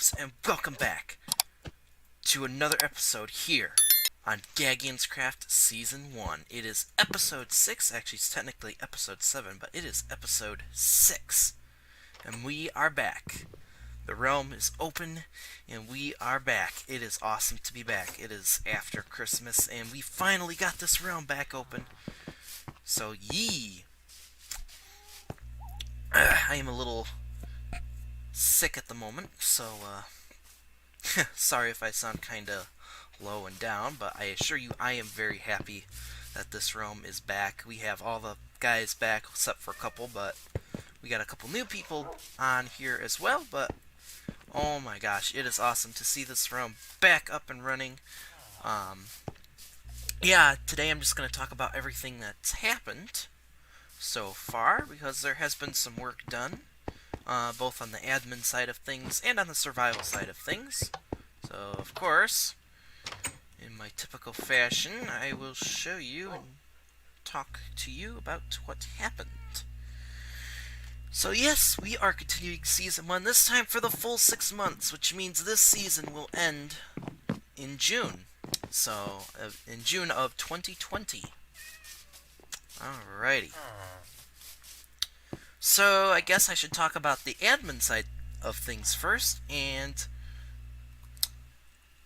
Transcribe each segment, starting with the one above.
Gagians, and welcome back to another episode here on GAGIANSCRAFT Season 1. It is Episode 6, actually it's technically Episode 7, but it is Episode 6. And we are back. The realm is open, and we are back. It is awesome to be back. It is after Christmas, and we finally got this realm back open. So, yee! I am a little sick at the moment, so sorry if I sound kinda low and down, but I assure you I am very happy that this realm is back. We have all the guys back except for a couple, but we got a couple new people on here as well, but oh my gosh, it is awesome to see this realm back up and running. Yeah, today I'm just going to talk about everything that's happened so far, because there has been some work done. Both on the admin side of things and on the survival side of things. So, of course, in my typical fashion, I will show you and talk to you about what happened. So yes, we are continuing Season 1, this time for the full 6 months, which means this season will end in June. So, in June of 2020. Alrighty. So, I guess I should talk about the admin side of things first, and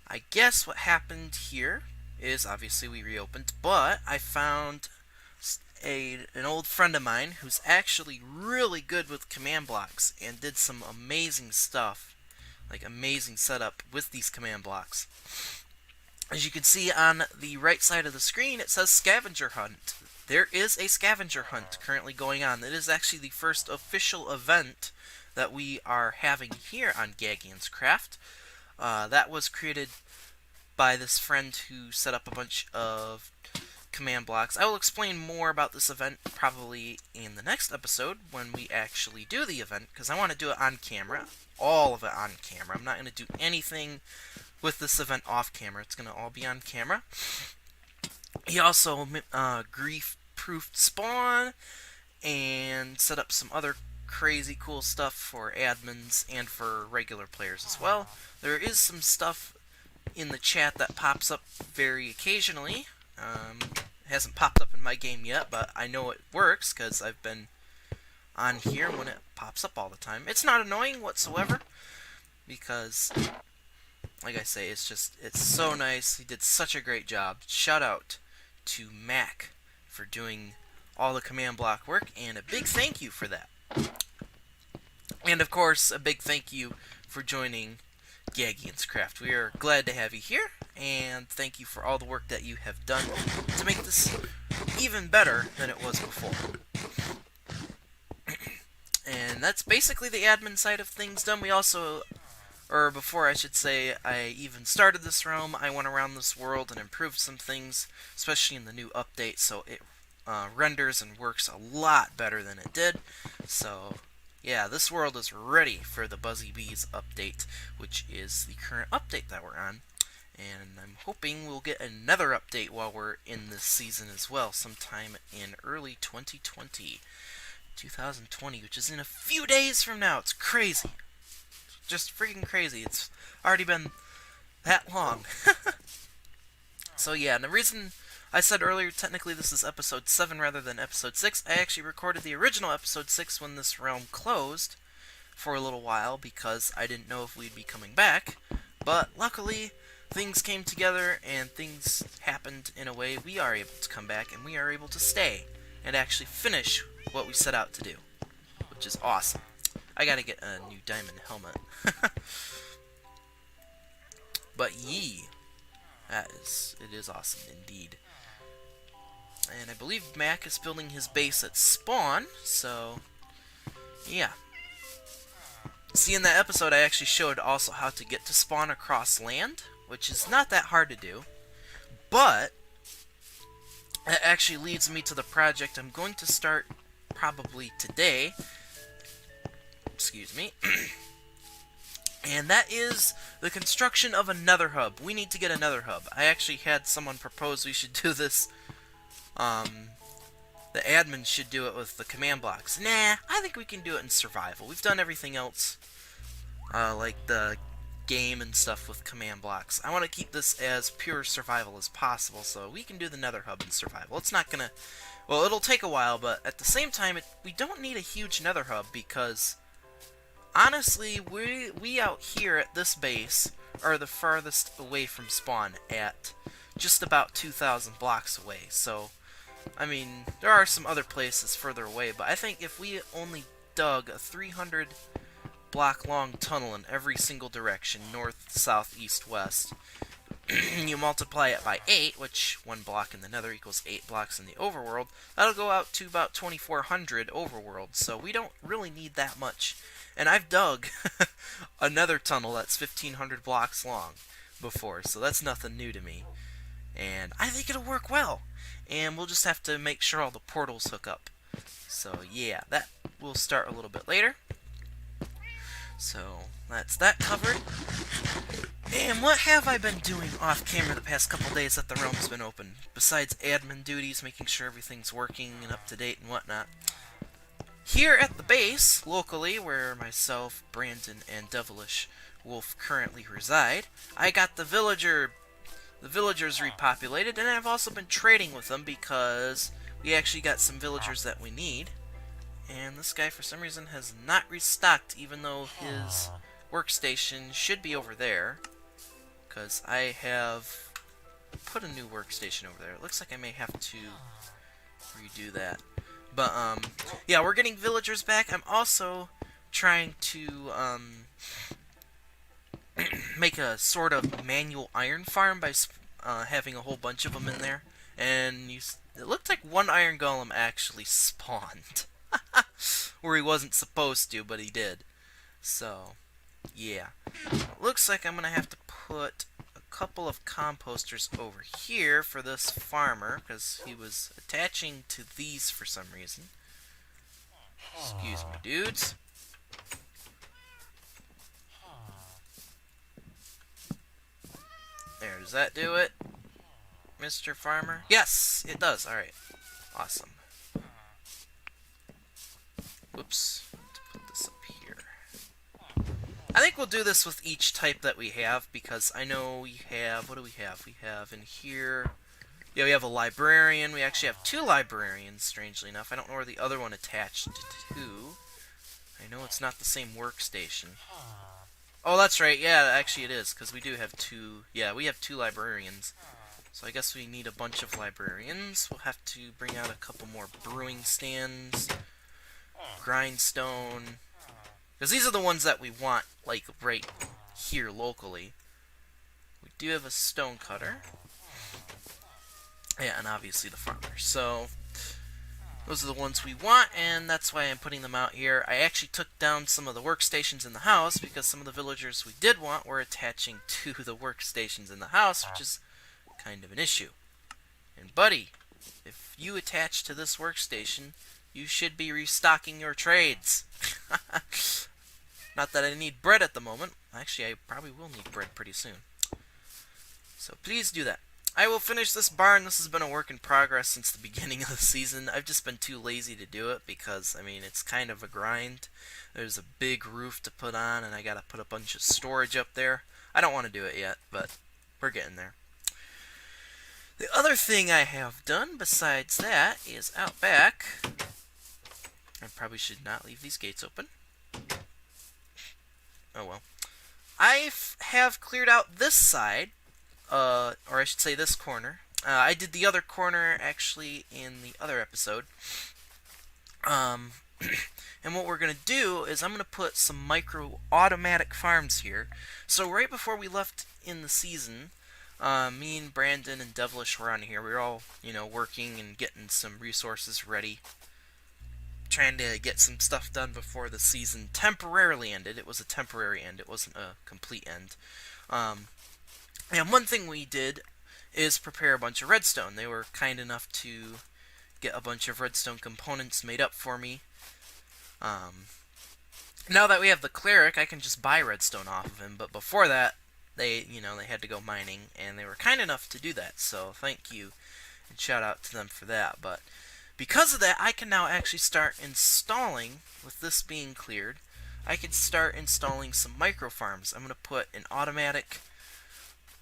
I guess what happened here is, obviously we reopened, but I found an old friend of mine who's actually really good with command blocks and did some amazing stuff, like amazing setup with these command blocks. As you can see on the right side of the screen, it says Scavenger Hunt. There is a scavenger hunt currently going on. It is actually the first official event that we are having here on GAGIANSCRAFT. That was created by this friend who set up a bunch of command blocks. I will explain more about this event probably in the next episode when we actually do the event, because I want to do it on camera. All of it on camera. I'm not going to do anything with this event off camera. It's going to all be on camera. He also grief-proofed spawn and set up some other crazy cool stuff for admins and for regular players as well. There is some stuff in the chat that pops up very occasionally. It hasn't popped up in my game yet, but I know it works because I've been on here when it pops up all the time. It's not annoying whatsoever because, like I say, it's so nice. He did such a great job. Shout out to Mac for doing all the command block work, and a big thank you for that. And of course, a big thank you for joining GAGIANSCRAFT. We are glad to have you here, and thank you for all the work that you have done to make this even better than it was before. And that's basically the admin side of things done. We also, or before I should say, I even started this realm, I went around this world and improved some things, especially in the new update, so it renders and works a lot better than it did. So, yeah, this world is ready for the Buzzy Bees update, which is the current update that we're on. And I'm hoping we'll get another update while we're in this season as well, sometime in early 2020, which is in a few days from now. It's crazy. Just freaking crazy. It's already been that long. So yeah, and the reason I said earlier, technically this is episode 7 rather than episode 6, I actually recorded the original episode 6 when this realm closed for a little while because I didn't know if we'd be coming back, but luckily things came together and things happened in a way we are able to come back and we are able to stay and actually finish what we set out to do, which is awesome. I gotta get a new diamond helmet. But yee, it is awesome indeed. And I believe Mac is building his base at spawn, so yeah. See, in that episode I actually showed also how to get to spawn across land, which is not that hard to do, but that actually leads me to the project I'm going to start probably today. Excuse me. And that is the construction of another hub. We need to get another hub. I actually had someone propose we should do this. The admin should do it with the command blocks. Nah, I think we can do it in survival. We've done everything else, like the game and stuff with command blocks. I want to keep this as pure survival as possible, so we can do the nether hub in survival. It's not gonna... Well, it'll take a while, but at the same time, we don't need a huge nether hub because... Honestly, we out here at this base are the farthest away from spawn at just about 2,000 blocks away, so... I mean, there are some other places further away, but I think if we only dug a 300 block long tunnel in every single direction, north, south, east, west, you multiply it by 8, which 1 block in the nether equals 8 blocks in the overworld, that'll go out to about 2,400 overworld, so we don't really need that much. And I've dug a nether tunnel that's 1,500 blocks long before, so that's nothing new to me. And I think it'll work well. And we'll just have to make sure all the portals hook up. So yeah, that will start a little bit later. So that's that covered. And what have I been doing off camera the past couple days that the realm's been open? Besides admin duties, making sure everything's working and up to date and whatnot. Here at the base, locally, where myself, Brandon, and Devilish Wolf currently reside, I got the villagers repopulated, and I've also been trading with them because we actually got some villagers that we need. And this guy, for some reason, has not restocked, even though his workstation should be over there. Because I have put a new workstation over there. It looks like I may have to redo that. But, yeah, we're getting villagers back. I'm also trying to, make a sort of manual iron farm by having a whole bunch of them in there. And it looked like one iron golem actually spawned. Where he wasn't supposed to, but he did. So, yeah. Looks like I'm going to have to put a couple of composters over here for this farmer, because he was attaching to these for some reason. Excuse me, dudes. There, does that do it, Mr. Farmer? Yes, it does. Alright. Awesome. Whoops. To put this up here. I think we'll do this with each type that we have, because I know we have... What do we have? We have in here... Yeah, we have a librarian. We actually have 2 librarians, strangely enough. I don't know where the other one attached to. I know it's not the same workstation. Oh, that's right. Yeah, actually it is, because we do have 2... Yeah, we have 2 librarians. So I guess we need a bunch of librarians. We'll have to bring out a couple more brewing stands, grindstone, because these are the ones that we want, like, right here locally. We do have a stone cutter. Yeah, and obviously the farmer. So those are the ones we want, and that's why I'm putting them out here. I actually took down some of the workstations in the house because some of the villagers we did want were attaching to the workstations in the house, which is kind of an issue. And buddy, if you attach to this workstation, you should be restocking your trades. Not that I need bread at the moment. Actually, I probably will need bread pretty soon. So please do that. I will finish this barn. This has been a work in progress since the beginning of the season. I've just been too lazy to do it because, I mean, it's kind of a grind. There's a big roof to put on, and I gotta put a bunch of storage up there. I don't want to do it yet, but we're getting there. The other thing I have done besides that is out back. I probably should not leave these gates open. Oh well. I have cleared out this side. Or I should say this corner. I did the other corner actually in the other episode. And what we're going to do is I'm going to put some micro automatic farms here. So right before we left in the season, me and Brandon and Devilish were on here. We were all, working and getting some resources ready. Trying to get some stuff done before the season temporarily ended. It was a temporary end. It wasn't a complete end. And one thing we did is prepare a bunch of redstone. They were kind enough to get a bunch of redstone components made up for me. Now that we have the cleric, I can just buy redstone off of him. But before that, they had to go mining, and they were kind enough to do that. So thank you, and shout out to them for that. But because of that, I can now actually start installing, with this being cleared, I can start installing some micro farms. I'm going to put an automatic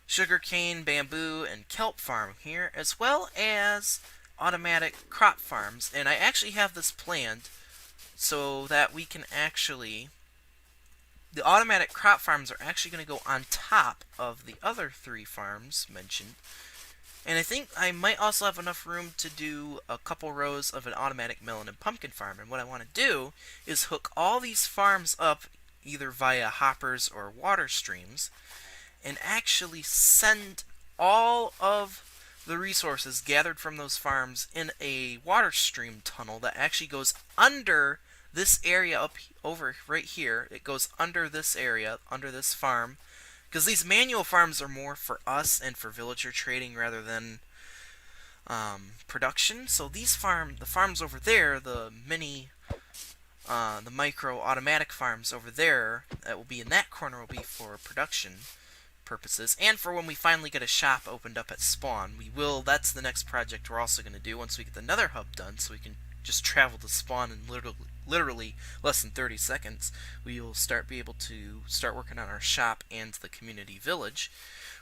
sugarcane, bamboo, and kelp farm here, as well as automatic crop farms. And I actually have this planned so that we can actually... The automatic crop farms are actually going to go on top of the other 3 farms mentioned. And I think I might also have enough room to do a couple rows of an automatic melon and pumpkin farm. And what I want to do is hook all these farms up either via hoppers or water streams and actually send all of the resources gathered from those farms in a water stream tunnel that actually goes under this area up over right here. It goes under this area, under this farm, because these manual farms are more for us and for villager trading rather than production. So these the farms over there, the micro automatic farms over there that will be in that corner will be for production purposes, and for when we finally get a shop opened up at spawn. That's the next project we're also going to do once we get the nether hub done, so we can just travel to spawn in literally less than 30 seconds. We will be able to start working on our shop and the community village.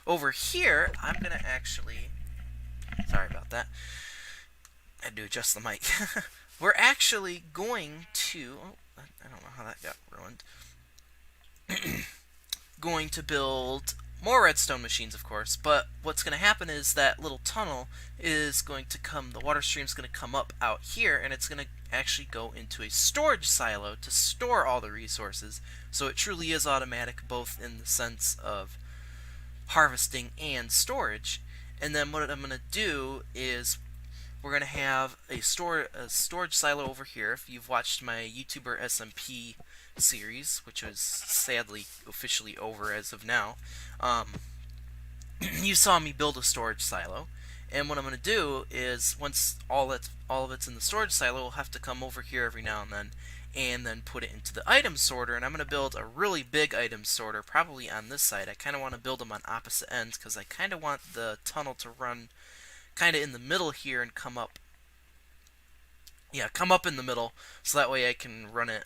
Over here, I'm going to actually... Sorry about that. I had to adjust the mic. We're actually going to... Oh, I don't know how that got ruined. Going to build more redstone machines, of course, but what's going to happen is that little tunnel is going to come, the water stream is going to come up out here, and it's going to actually go into a storage silo to store all the resources, so it truly is automatic, both in the sense of harvesting and storage. And then what I'm going to do is we're going to have a storage silo over here. If you've watched my YouTuber SMP series, which was sadly officially over as of now, you saw me build a storage silo. And what I'm going to do is, once all of it's in the storage silo, we'll have to come over here every now and then put it into the item sorter. And I'm going to build a really big item sorter, probably on this side. I kind of want to build them on opposite ends, because I kind of want the tunnel to run kind of in the middle here and come up. Yeah, come up in the middle, so that way I can run a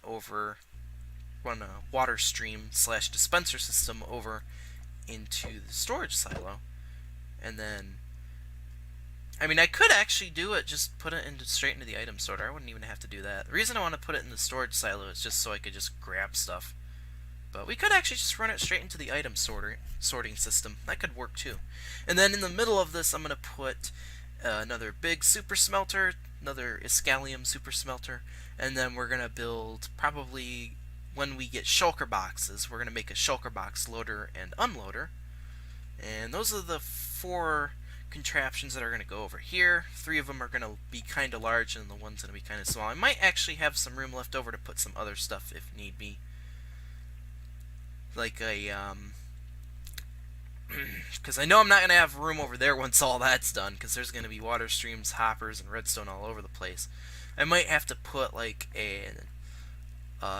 water stream / dispenser system over into the storage silo. And then, I mean, I could actually do it, just put it straight into the item sorter. I wouldn't even have to do that. The reason I want to put it in the storage silo is just so I could just grab stuff. But we could actually just run it straight into the item sorting system. That could work too. And then in the middle of this, I'm going to put another big super smelter, another Iscalium super smelter, and then we're going to build, probably when we get shulker boxes, we're going to make a shulker box loader and unloader. And those are the 4 contraptions that are going to go over here. 3 of them are going to be kind of large, and the one's going to be kind of small. I might actually have some room left over to put some other stuff if need be. Like a, because I know I'm not going to have room over there once all that's done, because there's going to be water streams, hoppers, and redstone all over the place. I might have to put like an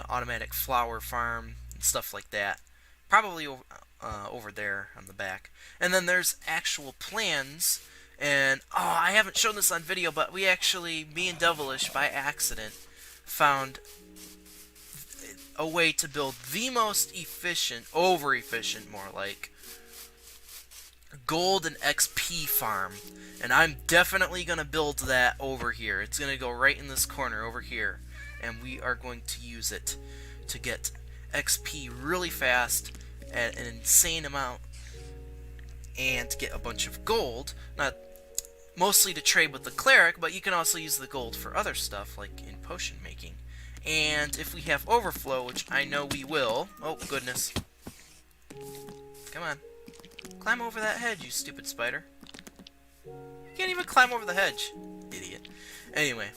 automatic flower farm and stuff like that, probably over there on the back. And then there's actual plans, and I haven't shown this on video, but we actually, me and Devilish, by accident, found a way to build the most efficient, over-efficient more like, gold and XP farm. And I'm definitely going to build that over here. It's going to go right in this corner over here. And we are going to use it to get XP really fast at an insane amount and to get a bunch of gold. Not mostly to trade with the cleric, but you can also use the gold for other stuff, like in potion making. And if we have overflow, which I know we will... Oh, goodness. Come on. Climb over that hedge, you stupid spider. You can't even climb over the hedge. Idiot. Anyway.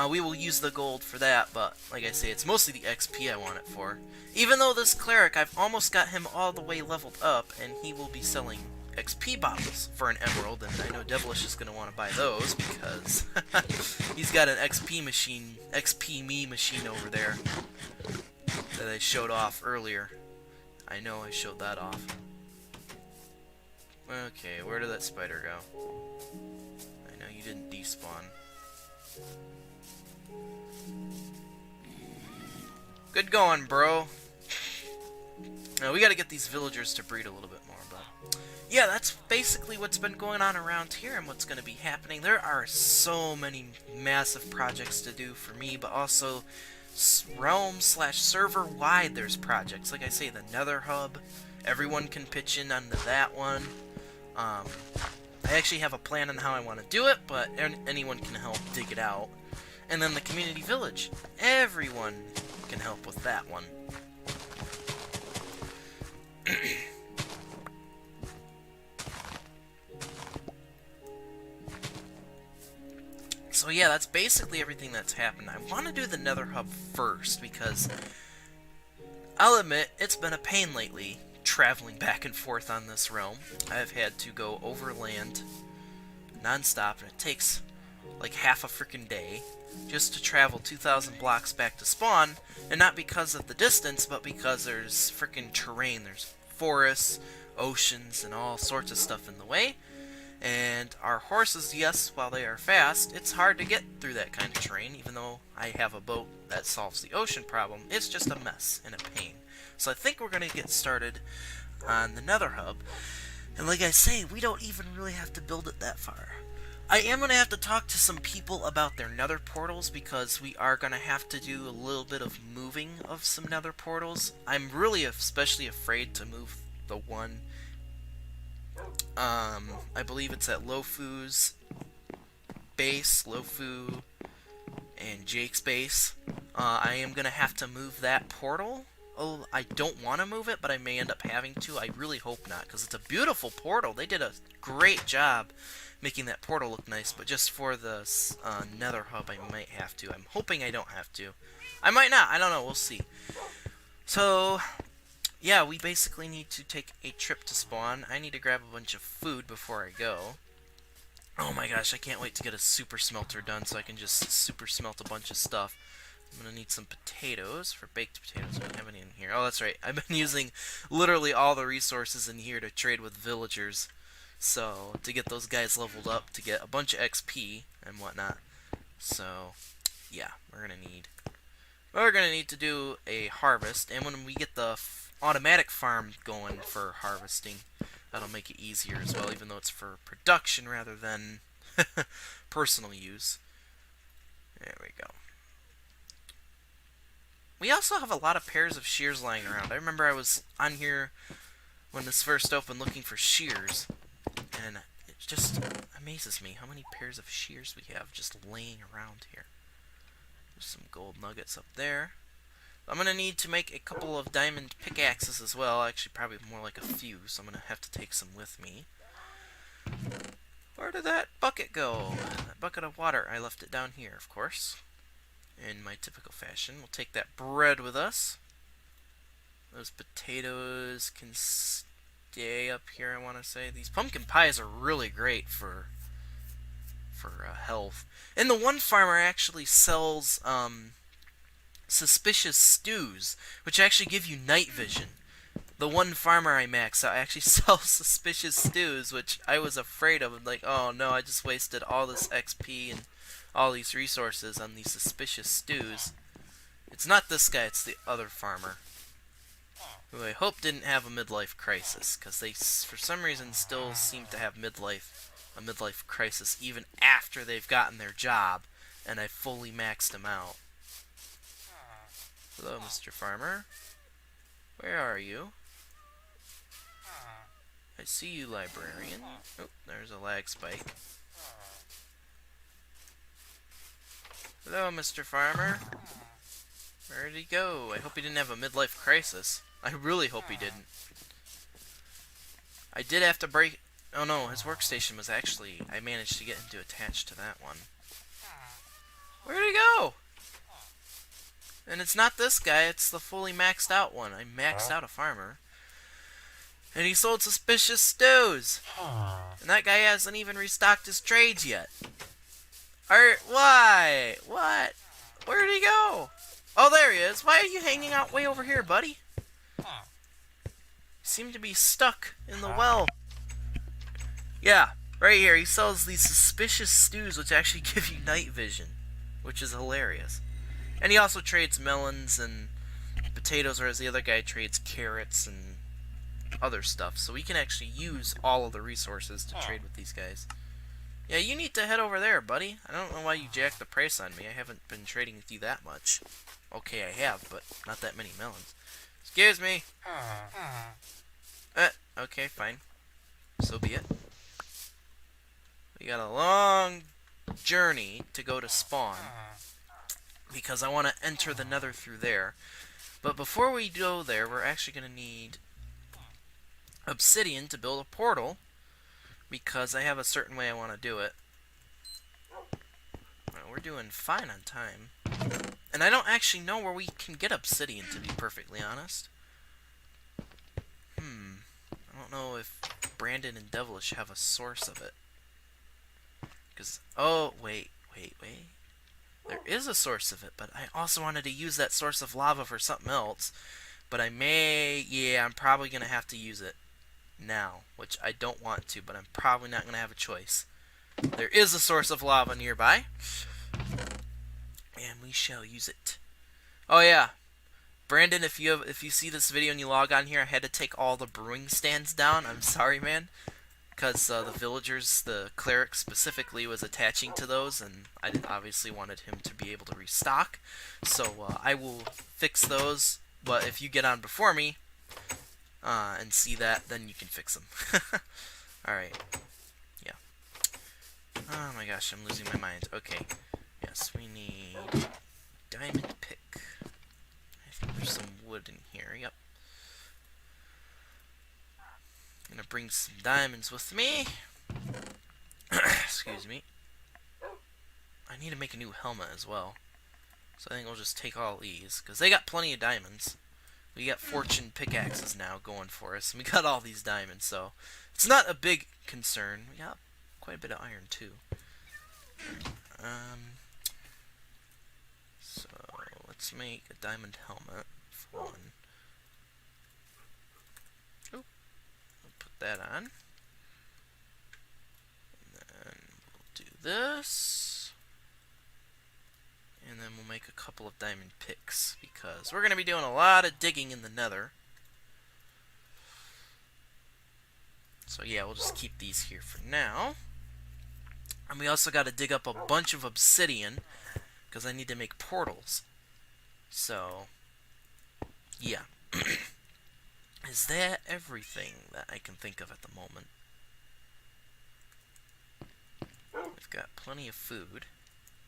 We will use the gold for that, but like I say, it's mostly the XP I want it for. Even though this cleric, I've almost got him all the way leveled up, and he will be selling XP bottles for an emerald, and I know Devilish is going to want to buy those because he's got an XP me machine over there that I showed off earlier. I know I showed that off. Okay, where did that spider go? I know you didn't despawn. Good going, bro. We gotta get these villagers to breed a little bit more, but... yeah, that's basically what's been going on around here and what's gonna be happening. There are so many massive projects to do for me, but also realm/server-wide there's projects. Like I say, the Nether Hub. Everyone can pitch in onto that one. I actually have a plan on how I want to do it, but anyone can help dig it out. And then the community village. Everyone can help with that one. So yeah, that's basically everything that's happened. I want to do the Nether Hub first because I'll admit it's been a pain lately traveling back and forth on this realm. I've had to go overland non-stop, and it takes like half a freaking day just to travel 2,000 blocks back to spawn, and not because of the distance, but because there's freaking terrain. There's forests, oceans, and all sorts of stuff in the way. And our horses, yes, while they are fast, it's hard to get through that kind of terrain, even though I have a boat that solves the ocean problem. It's just a mess and a pain. So I think we're going to get started on the Nether Hub. And like I say, we don't even really have to build it that far. I am going to have to talk to some people about their nether portals, because we are going to have to do a little bit of moving of some nether portals. I'm really especially afraid to move the one, I believe it's at Lofu's base, Lofu and Jake's base. I am going to have to move that portal. Oh, I don't want to move it, but I may end up having to. I really hope not, because it's a beautiful portal. They did a great job making that portal look nice, but just for the Nether Hub, I might have to. I'm hoping I don't have to. I might not. I don't know. We'll see. So, yeah, we basically need to take a trip to spawn. I need to grab a bunch of food before I go. Oh my gosh, I can't wait to get a super smelter done so I can just super smelt a bunch of stuff. I'm gonna need some potatoes for baked potatoes. I don't have any in here. Oh, that's right. I've been using literally all the resources in here to trade with villagers. So, to get those guys leveled up, to get a bunch of XP and whatnot. So, yeah, we're gonna need to do a harvest. And when we get the automatic farm going for harvesting, that'll make it easier as well, even though it's for production rather than personal use. There we go. We also have a lot of pairs of shears lying around. I remember I was on here when this first opened looking for shears, and it just amazes me how many pairs of shears we have just laying around here. There's some gold nuggets up there. I'm going to need to make a couple of diamond pickaxes as well. Actually, probably more like a few, so I'm going to have to take some with me. Where did that bucket go? That bucket of water. I left it down here, of course. In my typical fashion. We'll take that bread with us. Those potatoes can stay up here, I want to say. These pumpkin pies are really great for health. And the one farmer actually sells suspicious stews, which actually give you night vision. The one farmer I maxed out actually sells suspicious stews, which I was afraid of. Like, oh no, I just wasted all this XP and all these resources on these suspicious stews. It's not this guy, it's the other farmer, who I hope didn't have a midlife crisis, because they, for some reason, still seem to have a midlife crisis even after they've gotten their job, and I fully maxed them out. Hello, Mr. Farmer. Where are you? I see you, librarian. Oh, there's a lag spike. Hello, Mr. Farmer. Where did he go? I hope he didn't have a midlife crisis. I really hope he didn't. I did have to break... oh no, his workstation was actually... I managed to get him to attach to that one. Where did he go? And it's not this guy, it's the fully maxed out one. I maxed out a farmer. And he sold suspicious stews. And that guy hasn't even restocked his trades yet. Why? What? Where did he go? Oh, there he is. Why are you hanging out way over here, buddy? You seem to be stuck in the well. Yeah, right here. He sells these suspicious stews, which actually give you night vision, which is hilarious. And he also trades melons and potatoes, whereas the other guy trades carrots and other stuff. So we can actually use all of the resources to trade with these guys. Yeah, you need to head over there, buddy. I don't know why you jacked the price on me. I haven't been trading with you that much. Okay, I have, but not that many melons. Excuse me. Okay, fine. So be it. We got a long journey to go to spawn, because I want to enter the nether through there. But before we go there, we're actually going to need obsidian to build a portal, because I have a certain way I want to do it. Well, we're doing fine on time. And I don't actually know where we can get obsidian, to be perfectly honest. I don't know if Brandon and Devilish have a source of it. Because, oh, wait. There is a source of it, but I also wanted to use that source of lava for something else. But I may, yeah, I'm probably going to have to use it now, which I don't want to, but I'm probably not going to have a choice. There is a source of lava nearby, and we shall use it. Oh yeah, Brandon, if you see this video and you log on here, I had to take all the brewing stands down. I'm sorry, man, because the villagers, the cleric specifically, was attaching to those, and I obviously wanted him to be able to restock. So I will fix those, but if you get on before me and see that, then you can fix them. Alright. Yeah. Oh my gosh, I'm losing my mind. Okay. Yes, we need diamond pick. I think there's some wood in here. Yep. I'm gonna bring some diamonds with me. Excuse me. I need to make a new helmet as well. So I think we'll just take all these, because they got plenty of diamonds. We got fortune pickaxes now going for us, and we got all these diamonds, so it's not a big concern. We got quite a bit of iron too. So let's make a diamond helmet for one. Oh, we'll put that on. And then we'll do this. And then we'll make a couple of diamond picks, because we're going to be doing a lot of digging in the nether. So yeah, we'll just keep these here for now. And we also got to dig up a bunch of obsidian, because I need to make portals. So, yeah. Is that everything that I can think of at the moment? We've got plenty of food.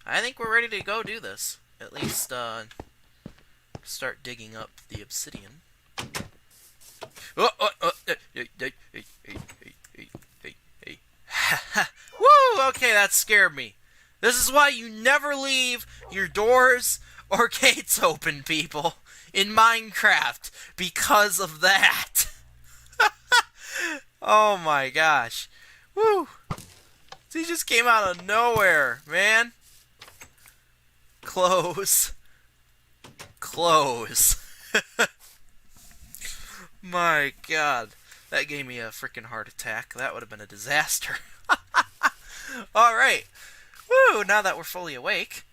I think we're ready to go do this. At least, start digging up the obsidian. Woo! Okay, that scared me. This is why you never leave your doors or gates open, people, in Minecraft. Because of that. Oh my gosh. Woo! He just came out of nowhere, man. Close. Close. My god. That gave me a freaking heart attack. That would have been a disaster. Alright. Woo! Now that we're fully awake.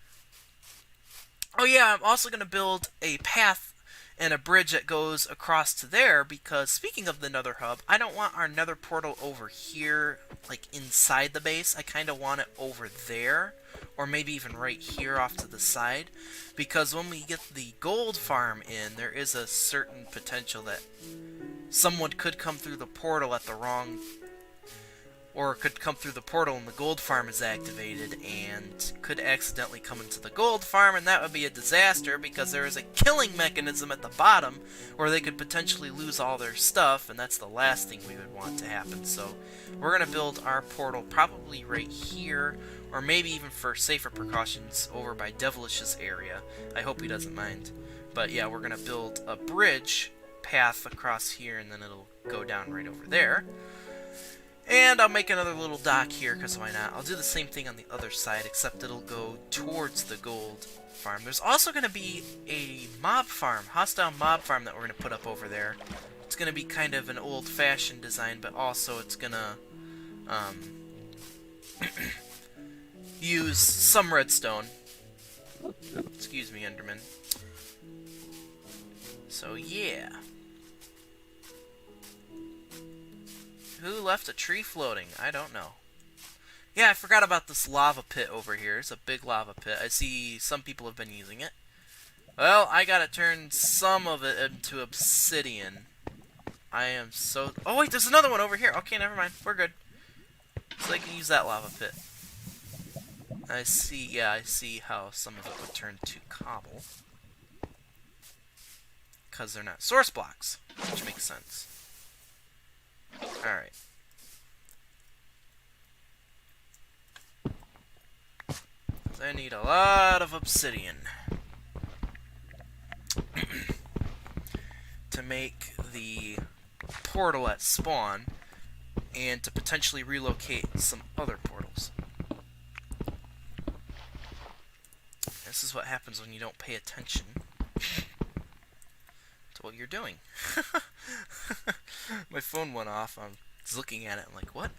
Oh yeah, I'm also going to build a path and a bridge that goes across to there, because speaking of the nether hub, I don't want our nether portal over here, like inside the base. I kind of want it over there, or maybe even right here off to the side, because when we get the gold farm in, there is a certain potential that someone could come through the portal at the wrong, or could come through the portal and the gold farm is activated and could accidentally come into the gold farm, and that would be a disaster, because there is a killing mechanism at the bottom where they could potentially lose all their stuff, and that's the last thing we would want to happen. So we're going to build our portal probably right here, or maybe even for safer precautions over by Devilish's area. I hope he doesn't mind. But yeah, we're going to build a bridge path across here, and then it'll go down right over there. And I'll make another little dock here, because why not? I'll do the same thing on the other side, except it'll go towards the gold farm. There's also going to be a mob farm, hostile mob farm, that we're going to put up over there. It's going to be kind of an old-fashioned design, but also it's going to use some redstone. Excuse me, Enderman. So yeah. Who left a tree floating? I don't know. Yeah, I forgot about this lava pit over here. It's a big lava pit. I see some people have been using it. Well, I gotta turn some of it into obsidian. I am so... Oh, wait, there's another one over here. Okay, never mind. We're good. So I can use that lava pit. I see, yeah, I see how some of it would turn to cobble. Because they're not source blocks, which makes sense. Alright. I need a lot of obsidian to make the portal at spawn and to potentially relocate some other portals. This is what happens when you don't pay attention to what you're doing. My phone went off. I was looking at it. I'm like, what?